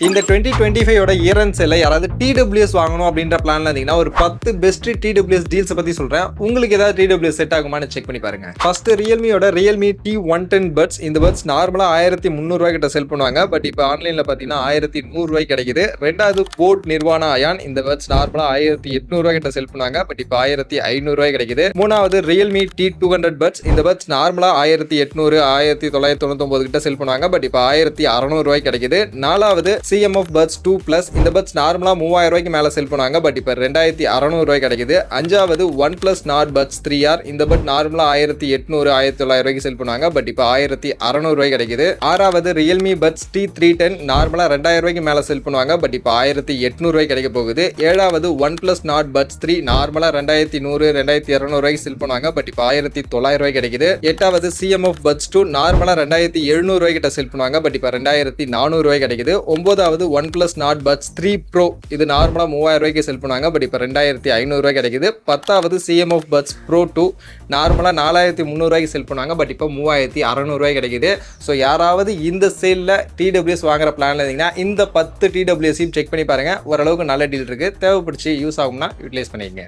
இந்த 2025 year and சேல்ல யாராவது TWS வாங்கணும் அப்படின்ற பிளான்ல இருந்தீங்கன்னா ஒரு 10 பெஸ்ட் TWS டீல்ஸ் பத்தி சொல்றேன். உங்களுக்கு ஏதாவது TWS செட் ஆகுமான்னு செக் பண்ணி பாருங்க. ஃபர்ஸ்ட் ரியல்மியோட Realme T110 பட்ஸ். இந்த பட்ஸ் நார்மலா 1300 ரூபாய் கிட்ட செல் பண்ணுவாங்க. பட் இப்போ ஆன்லைன்ல பாத்தீங்கன்னா 1100 ரூபாய் கிடைக்குது. ரெண்டாவது போட் நிர்வாணா அயான். இந்த பட்ஸ் நார்மலா 1800 ரூபாய் கிட்ட செல் பண்ணுவாங்க. பட் இப்போ 1500 ரூபாய் கிடைக்குது. மூணாவது Realme T200 பட்ஸ். இந்த பட்ஸ் நார்மலா 1800 1999 கிட்ட செல் பண்ணுவாங்க. பட் இப்போ 1600 ரூபாய் கிடைக்குது. நாலாவது CMF Buds 2 Plus. இந்த பட்ஸ் நார்மலா 3000 ரூபாய்க்கு மேல செல் பண்ணுவாங்க. பட் இப்போ 2600 ரூபாய் கிடைக்குது. அஞ்சாவது OnePlus Nord Buds 3R. இந்த பட் நார்மலா 1800 1900 ரூபாய்க்கு செல் பண்ணுவாங்க. பட் இப்போ 1600 ரூபாய் கிடைக்குது. ஆறாவது Realme Buds T310. நார்மலா 2000 ரூபாய்க்கு மேல செல் பண்ணுவாங்க. பட் இப்போ 1800 ரூபாய் கிடைக்க போகுது. ஏழாவது OnePlus Nord Buds 3. நார்மலா 2100 2200 ரூபாய்க்கு செல் பண்ணுவாங்க. பட் இப்போ 1900 ரூபாய் கிடைக்குது. எட்டாவது CMF Buds 2. நார்மலா 2700 ரூபாய் கிட்ட செல் பண்ணுவாங்க. பட் இப்போ 2400 ரூபாய் கிடைக்குது. ஒன்பதாவது OnePlus Nord Buds 3 Pro. இது நார்மலா 3000 ரூபாய்க்கு செல் பண்ணுவாங்க. பட் இப்போ 2500 ரூபாய் கிடைக்குது. பத்தாவது CMF Buds Pro 2. நார்மலா 4300 ரூபாய்க்கு செல் பண்ணுவாங்க. பட் இப்போ 3600 ரூபாய் கிடைக்குது. ஸோ யாராவது இந்த சேல்ல TWS வாங்குற பிளான்ல இருந்தீங்கன்னா இந்த 10 TWS செக் பண்ணி பாருங்க. ஓரளவுக்கு நல்ல டீல் இருக்கு. தேவைப்படுச்சு யூஸ் ஆகும்னா யூட்டிலைஸ் பண்ணிக்கங்க.